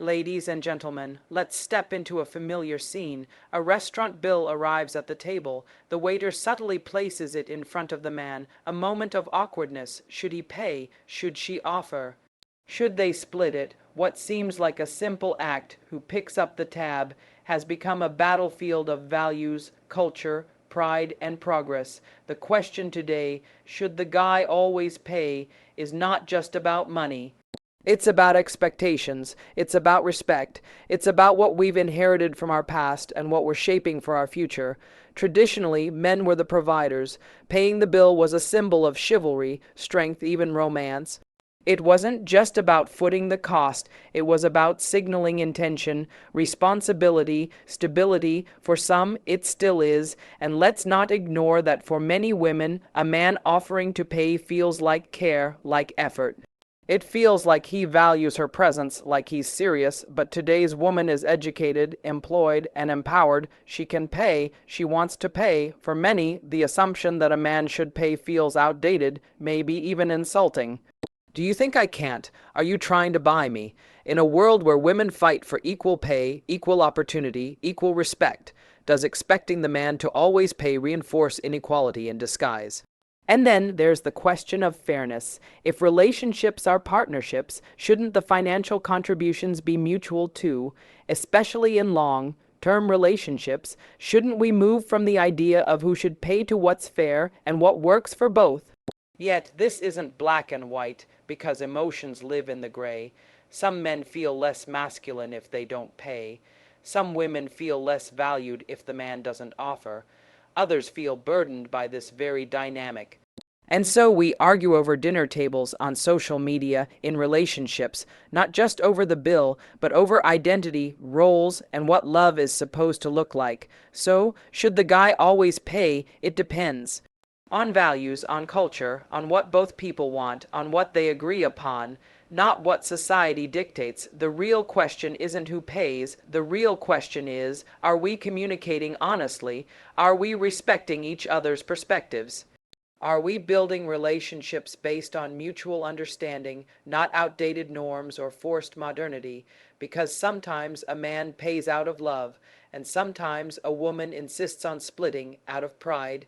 Ladies and gentlemen, let's step into a familiar scene. A restaurant bill arrives at the table. The waiter subtly places it in front of the man. A moment of awkwardness. Should he pay? Should she offer? Should they split it? What seems like a simple act, who picks up the tab, has become a battlefield of values, culture, pride, and progress. The question today, should the guy always pay, is not just about money. It's about expectations. It's about respect. It's about what we've inherited from our past and what we're shaping for our future. Traditionally, men were the providers. Paying the bill was a symbol of chivalry, strength, even romance. It wasn't just about footing the cost, it was about signaling intention, responsibility, stability. For some, it still is, and let's not ignore that for many women, a man offering to pay feels like care, like effort. It feels like he values her presence, like he's serious, but today's woman is educated, employed, and empowered. She can pay, she wants to pay. For many, the assumption that a man should pay feels outdated, maybe even insulting. Do you think I can't? Are you trying to buy me? In a world where women fight for equal pay, equal opportunity, equal respect, does expecting the man to always pay reinforce inequality in disguise? And then there's the question of fairness. If relationships are partnerships, shouldn't the financial contributions be mutual too, especially in long-term relationships? Shouldn't we move from the idea of who should pay to what's fair and what works for both? Yet this isn't black and white, because emotions live in the gray. Some men feel less masculine if they don't pay. Some women feel less valued if the man doesn't offer. Others feel burdened by this very dynamic. And so we argue over dinner tables, on social media, in relationships, not just over the bill, but over identity, roles, and what love is supposed to look like. So, should the guy always pay? It depends. On values, on culture, on what both people want, on what they agree upon, not what society dictates. The real question isn't who pays. The real question is, are we communicating honestly? Are we respecting each other's perspectives? Are we building relationships based on mutual understanding, not outdated norms or forced modernity? Because sometimes a man pays out of love, and sometimes a woman insists on splitting out of pride.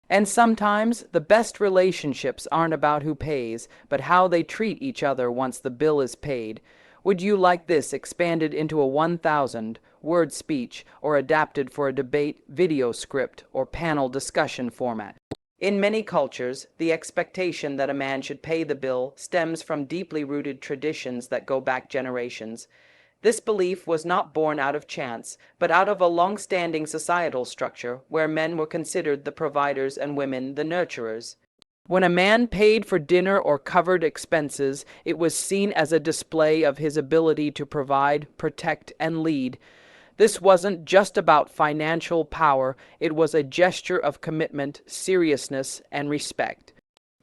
And sometimes the best relationships aren't about who pays, but how they treat each other once the bill is paid. Would you like this expanded into a 1,000-word speech or adapted for a debate, video script, or panel discussion format? In many cultures, the expectation that a man should pay the bill stems from deeply rooted traditions that go back generations. This belief was not born out of chance, but out of a long-standing societal structure where men were considered the providers and women the nurturers. When a man paid for dinner or covered expenses, it was seen as a display of his ability to provide, protect, and lead. This wasn't just about financial power, it was a gesture of commitment, seriousness, and respect.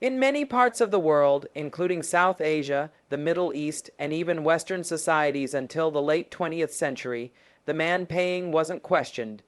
In many parts of the world, including South Asia, the Middle East, and even Western societies until the late 20th century, the man paying wasn't questioned.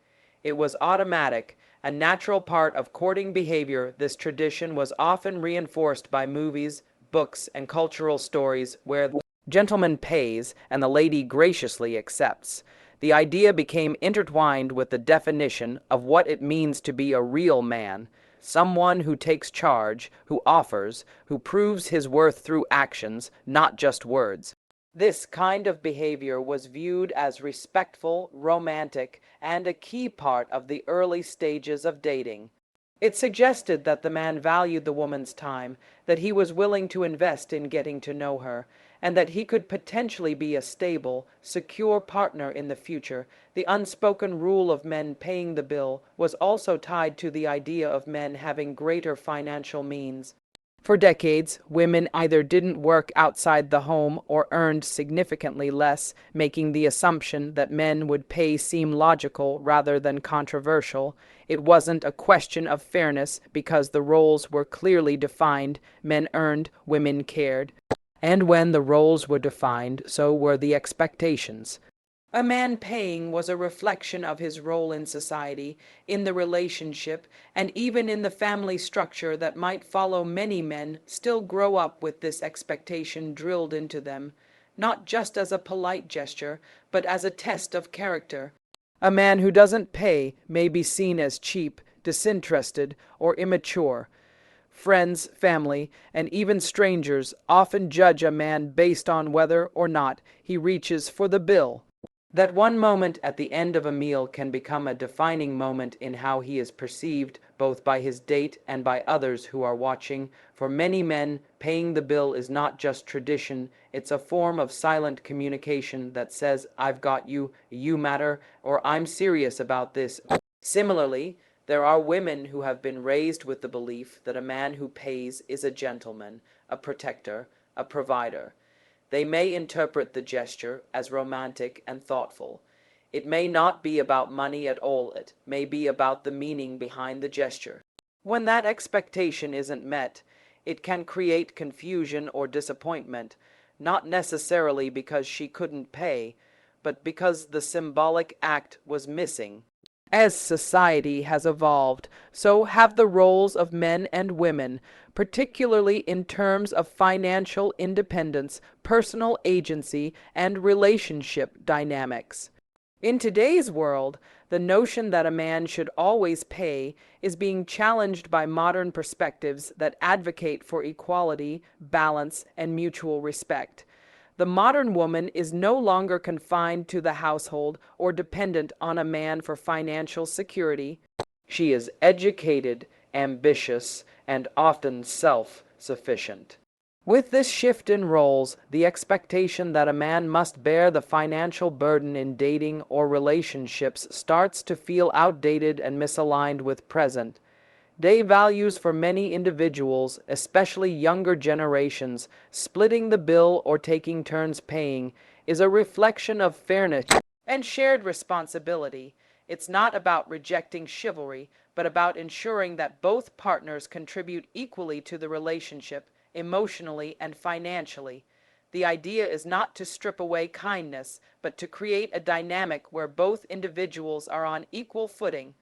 It was automatic, a natural part of courting behavior. This tradition was often reinforced by movies, books, and cultural stories where the gentleman pays and the lady graciously accepts. The idea became intertwined with the definition of what it means to be a real man. Someone who takes charge, who offers, who proves his worth through actions, not just words. This kind of behavior was viewed as respectful, romantic, and a key part of the early stages of dating. It suggested that the man valued the woman's time, that he was willing to invest in getting to know her, and that he could potentially be a stable, secure partner in the future. The unspoken rule of men paying the bill was also tied to the idea of men having greater financial means. For decades, women either didn't work outside the home or earned significantly less, making the assumption that men would pay seem logical rather than controversial. It wasn't a question of fairness because the roles were clearly defined. Men earned, women cared. And when the roles were defined, so were the expectations. A man paying was a reflection of his role in society, in the relationship, and even in the family structure that might follow. Many men still grow up with this expectation drilled into them. not just as a polite gesture, but as a test of character. A man who doesn't pay may be seen as cheap, disinterested, or immature. Friends, family, and even strangers often judge a man based on whether or not he reaches for the bill. That one moment at the end of a meal can become a defining moment in how he is perceived both by his date and by others who are watching. For many men, paying the bill is not just tradition, it's a form of silent communication that says, "I've got you, you matter," or "I'm serious about this." Similarly, there are women who have been raised with the belief that a man who pays is a gentleman, a protector, a provider. They may interpret the gesture as romantic and thoughtful. It may not be about money at all, it may be about the meaning behind the gesture. When that expectation isn't met, it can create confusion or disappointment, not necessarily because she couldn't pay, but because the symbolic act was missing. As society has evolved, so have the roles of men and women, particularly in terms of financial independence, personal agency, and relationship dynamics. In today's world, the notion that a man should always pay is being challenged by modern perspectives that advocate for equality, balance, and mutual respect. The modern woman is no longer confined to the household or dependent on a man for financial security. She is educated, ambitious, and often self-sufficient. With this shift in roles, the expectation that a man must bear the financial burden in dating or relationships starts to feel outdated and misaligned with present day values. For many individuals, especially younger generations, splitting the bill or taking turns paying is a reflection of fairness and shared responsibility. It's not about rejecting chivalry, but about ensuring that both partners contribute equally to the relationship, emotionally and financially. The idea is not to strip away kindness, but to create a dynamic where both individuals are on equal footing.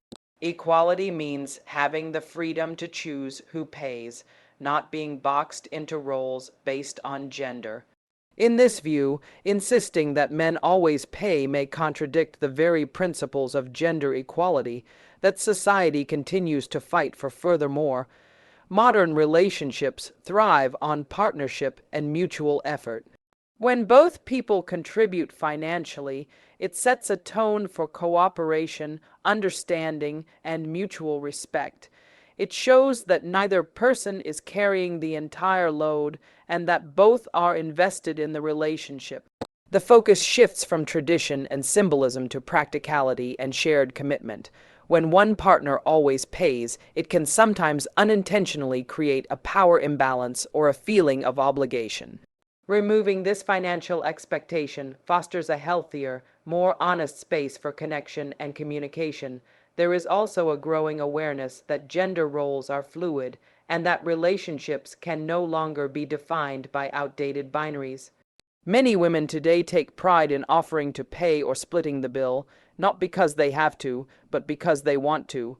Equality means having the freedom to choose who pays, not being boxed into roles based on gender. In this view, insisting that men always pay may contradict the very principles of gender equality that society continues to fight for. Furthermore, modern relationships thrive on partnership and mutual effort. When both people contribute financially, it sets a tone for cooperation, understanding, and mutual respect. It shows that neither person is carrying the entire load and that both are invested in the relationship. The focus shifts from tradition and symbolism to practicality and shared commitment. When one partner always pays, it can sometimes unintentionally create a power imbalance or a feeling of obligation. Removing this financial expectation fosters a healthier, more honest space for connection and communication. There is also a growing awareness that gender roles are fluid and that relationships can no longer be defined by outdated binaries. Many women today take pride in offering to pay or splitting the bill, not because they have to, but because they want to.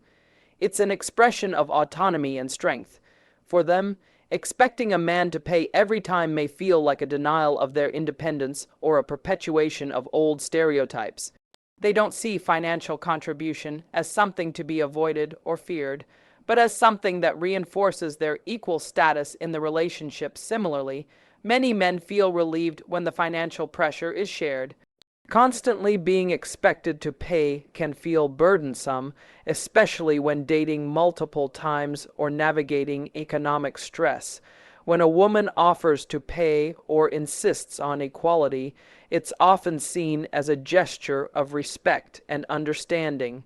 It's an expression of autonomy and strength. For them, expecting a man to pay every time may feel like a denial of their independence or a perpetuation of old stereotypes. They don't see financial contribution as something to be avoided or feared, but as something that reinforces their equal status in the relationship. Similarly, many men feel relieved when the financial pressure is shared. Constantly being expected to pay can feel burdensome, especially when dating multiple times or navigating economic stress. When a woman offers to pay or insists on equality, it's often seen as a gesture of respect and understanding.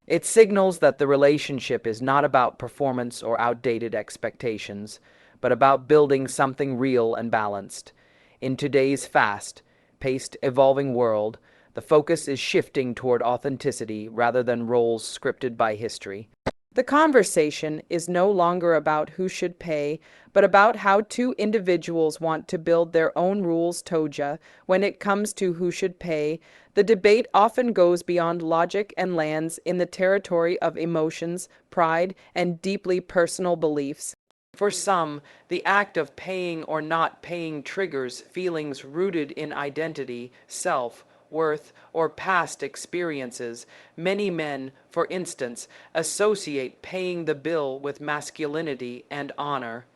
It signals that the relationship is not about performance or outdated expectations, but about building something real and balanced. In today's fast-paced, evolving world, the focus is shifting toward authenticity rather than roles scripted by history. The conversation is no longer about who should pay, but about how two individuals want to build their own rules. Toja, when it comes to who should pay, the debate often goes beyond logic and lands in the territory of emotions, pride, and deeply personal beliefs. For some, the act of paying or not paying triggers feelings rooted in identity, self, worth, or past experiences. Many men, for instance, associate paying the bill with masculinity and honor.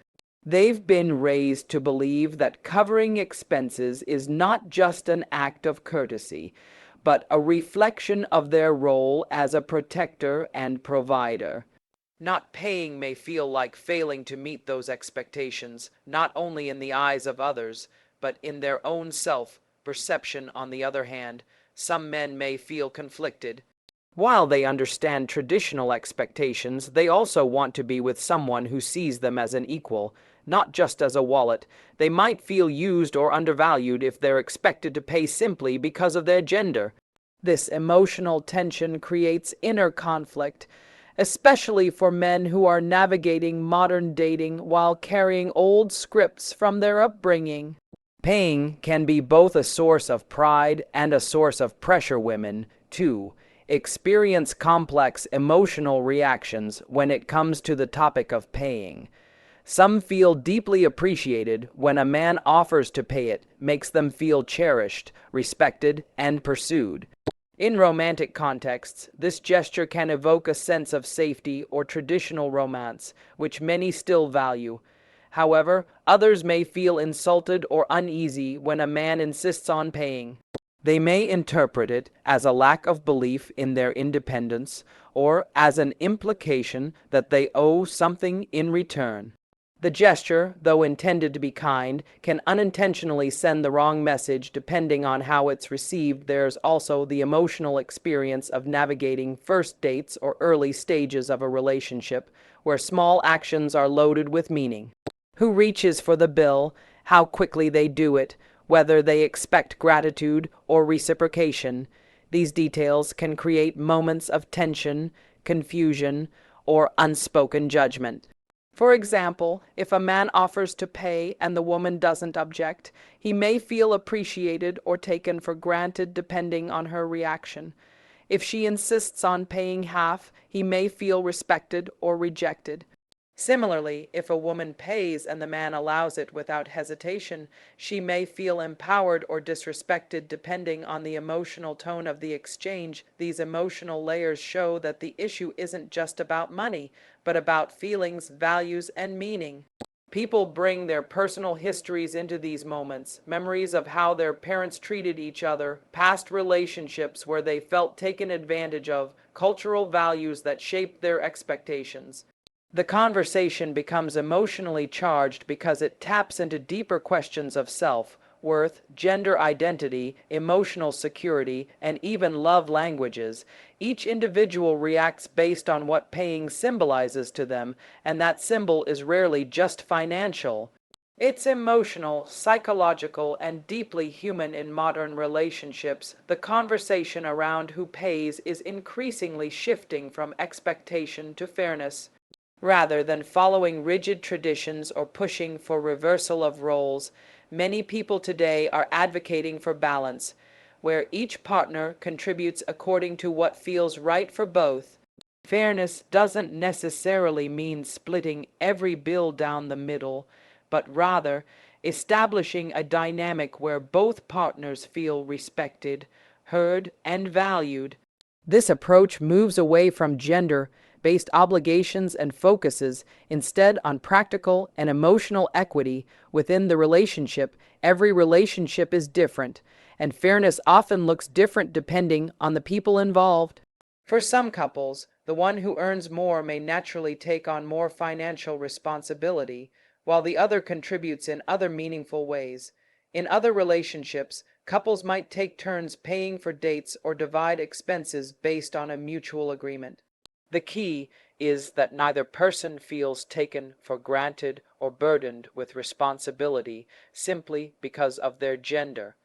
They've been raised to believe that covering expenses is not just an act of courtesy, but a reflection of their role as a protector and provider. Not paying may feel like failing to meet those expectations, not only in the eyes of others, but in their own self-perception. On the other hand, some men may feel conflicted. While they understand traditional expectations, they also want to be with someone who sees them as an equal, not just as a wallet. They might feel used or undervalued if they're expected to pay simply because of their gender. This emotional tension creates inner conflict, especially for men who are navigating modern dating while carrying old scripts from their upbringing. Paying can be both a source of pride and a source of pressure. Women, too, experience complex emotional reactions when it comes to the topic of paying. Some feel deeply appreciated when a man offers to pay it, makes them feel cherished, respected, and pursued. In romantic contexts, this gesture can evoke a sense of safety or traditional romance, which many still value. However, others may feel insulted or uneasy when a man insists on paying. They may interpret it as a lack of belief in their independence or as an implication that they owe something in return. The gesture, though intended to be kind, can unintentionally send the wrong message depending on how it's received. There's also the emotional experience of navigating first dates or early stages of a relationship, where small actions are loaded with meaning. Who reaches for the bill, how quickly they do it, whether they expect gratitude or reciprocation. These details can create moments of tension, confusion, or unspoken judgment. For example, if a man offers to pay and the woman doesn't object, he may feel appreciated or taken for granted depending on her reaction. If she insists on paying half, he may feel respected or rejected. Similarly, if a woman pays and the man allows it without hesitation, she may feel empowered or disrespected depending on the emotional tone of the exchange. These emotional layers show that the issue isn't just about money, but about feelings, values, and meaning. People bring their personal histories into these moments, memories of how their parents treated each other, past relationships where they felt taken advantage of, cultural values that shaped their expectations. The conversation becomes emotionally charged because it taps into deeper questions of self, worth, gender identity, emotional security, and even love languages. Each individual reacts based on what paying symbolizes to them, and that symbol is rarely just financial. It's emotional, psychological, and deeply human. In modern relationships, the conversation around who pays is increasingly shifting from expectation to fairness. Rather than following rigid traditions or pushing for reversal of roles, many people today are advocating for balance, where each partner contributes according to what feels right for both. Fairness doesn't necessarily mean splitting every bill down the middle, but rather establishing a dynamic where both partners feel respected, heard, and valued. This approach moves away from gender-based obligations and focuses instead on practical and emotional equity within the relationship. Every relationship is different, and fairness often looks different depending on the people involved. For some couples, the one who earns more may naturally take on more financial responsibility, while the other contributes in other meaningful ways. In other relationships, couples might take turns paying for dates or divide expenses based on a mutual agreement. The key is that neither person feels taken for granted or burdened with responsibility simply because of their gender.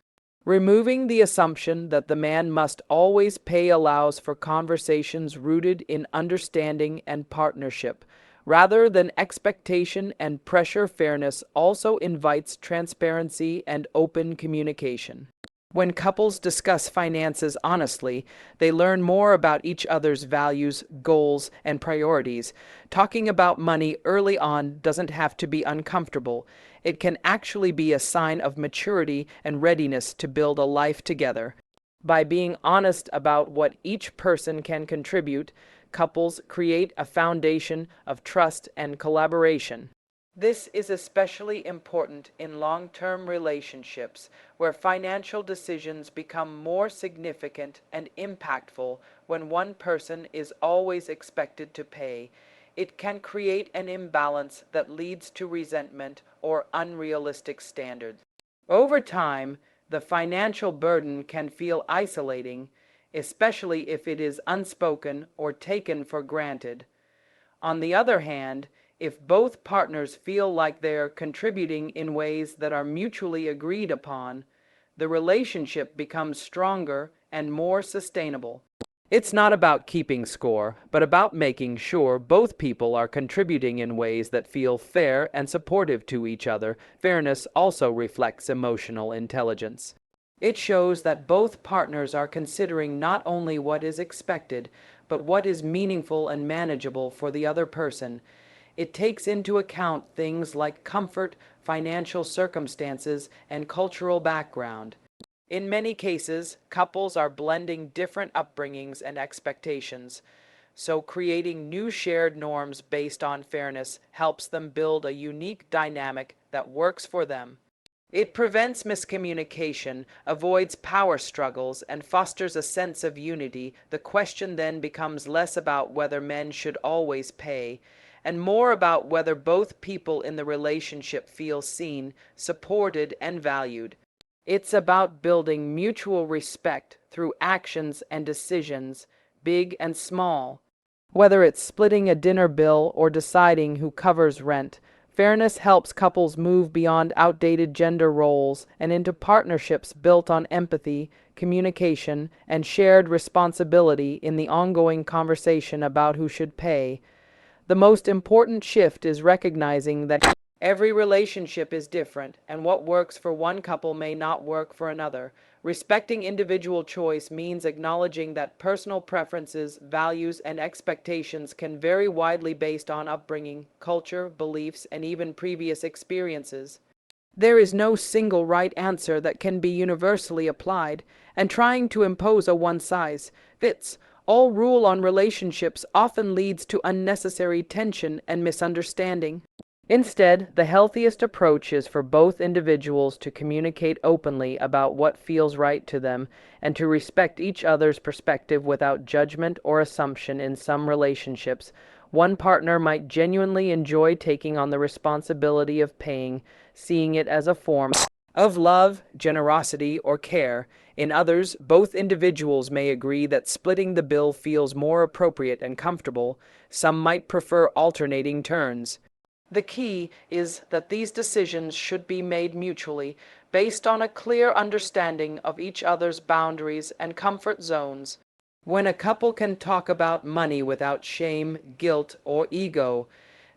Removing the assumption that the man must always pay allows for conversations rooted in understanding and partnership, rather than expectation and pressure. Fairness also invites transparency and open communication. When couples discuss finances honestly, they learn more about each other's values, goals, and priorities. Talking about money early on doesn't have to be uncomfortable. It can actually be a sign of maturity and readiness to build a life together. By being honest about what each person can contribute, couples create a foundation of trust and collaboration. This is especially important in long-term relationships where financial decisions become more significant and impactful when one person is always expected to pay. It can create an imbalance that leads to resentment or unrealistic standards. Over time, the financial burden can feel isolating, especially if it is unspoken or taken for granted. On the other hand, if both partners feel like they're contributing in ways that are mutually agreed upon, the relationship becomes stronger and more sustainable. It's not about keeping score, but about making sure both people are contributing in ways that feel fair and supportive to each other. Fairness also reflects emotional intelligence. It shows that both partners are considering not only what is expected, but what is meaningful and manageable for the other person. It takes into account things like comfort, financial circumstances, and cultural background. In many cases, couples are blending different upbringings and expectations, so creating new shared norms based on fairness helps them build a unique dynamic that works for them. It prevents miscommunication, avoids power struggles, and fosters a sense of unity. The question then becomes less about whether men should always pay, and more about whether both people in the relationship feel seen, supported, and valued. It's about building mutual respect through actions and decisions, big and small. Whether it's splitting a dinner bill or deciding who covers rent, fairness helps couples move beyond outdated gender roles and into partnerships built on empathy, communication, and shared responsibility in the ongoing conversation about who should pay. The most important shift is recognizing that every relationship is different, and what works for one couple may not work for another. Respecting individual choice means acknowledging that personal preferences, values, and expectations can vary widely based on upbringing, culture, beliefs, and even previous experiences. There is no single right answer that can be universally applied, and trying to impose a one-size-fits-all rule on relationships often leads to unnecessary tension and misunderstanding. Instead, the healthiest approach is for both individuals to communicate openly about what feels right to them and to respect each other's perspective without judgment or assumption. In some relationships, one partner might genuinely enjoy taking on the responsibility of paying, seeing it as a form of love, generosity, or care. In others, both individuals may agree that splitting the bill feels more appropriate and comfortable. Some might prefer alternating turns. The key is that these decisions should be made mutually, based on a clear understanding of each other's boundaries and comfort zones. When a couple can talk about money without shame, guilt, or ego,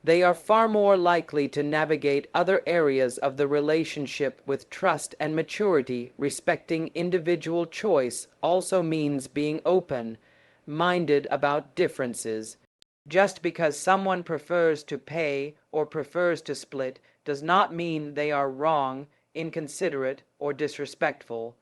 they are far more likely to navigate other areas of the relationship with trust and maturity. Respecting individual choice also means being open-minded about differences. Just because someone prefers to pay or prefers to split does not mean they are wrong, inconsiderate, or disrespectful.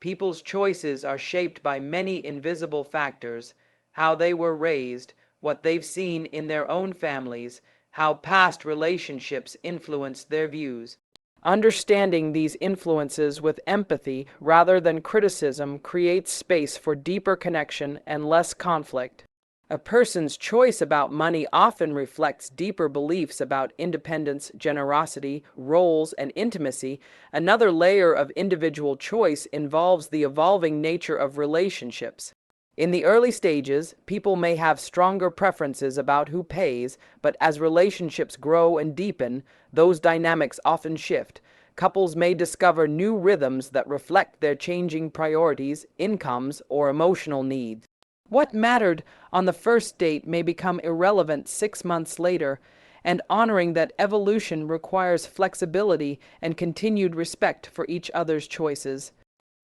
People's choices are shaped by many invisible factors: how they were raised, what they've seen in their own families, how past relationships influenced their views. Understanding these influences with empathy rather than criticism creates space for deeper connection and less conflict. A person's choice about money often reflects deeper beliefs about independence, generosity, roles, and intimacy. Another layer of individual choice involves the evolving nature of relationships. In the early stages, people may have stronger preferences about who pays, but as relationships grow and deepen, those dynamics often shift. Couples may discover new rhythms that reflect their changing priorities, incomes, or emotional needs. What mattered on the first date may become irrelevant 6 months later, and honoring that evolution requires flexibility and continued respect for each other's choices.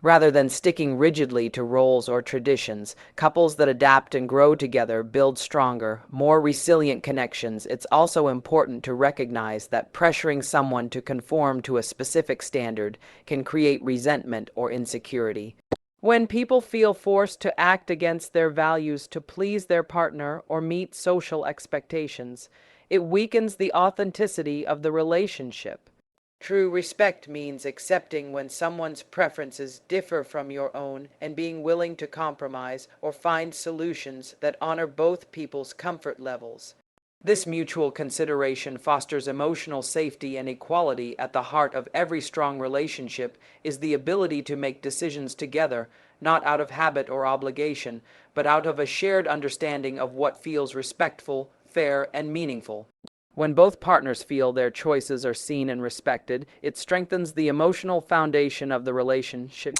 Rather than sticking rigidly to roles or traditions, couples that adapt and grow together build stronger, more resilient connections. It's also important to recognize that pressuring someone to conform to a specific standard can create resentment or insecurity. When people feel forced to act against their values to please their partner or meet social expectations, it weakens the authenticity of the relationship. True respect means accepting when someone's preferences differ from your own and being willing to compromise or find solutions that honor both people's comfort levels. This mutual consideration fosters emotional safety, and equality. At the heart of every strong relationship is the ability to make decisions together, not out of habit or obligation, but out of a shared understanding of what feels respectful, fair, and meaningful. When both partners feel their choices are seen and respected, it strengthens the emotional foundation of the relationship.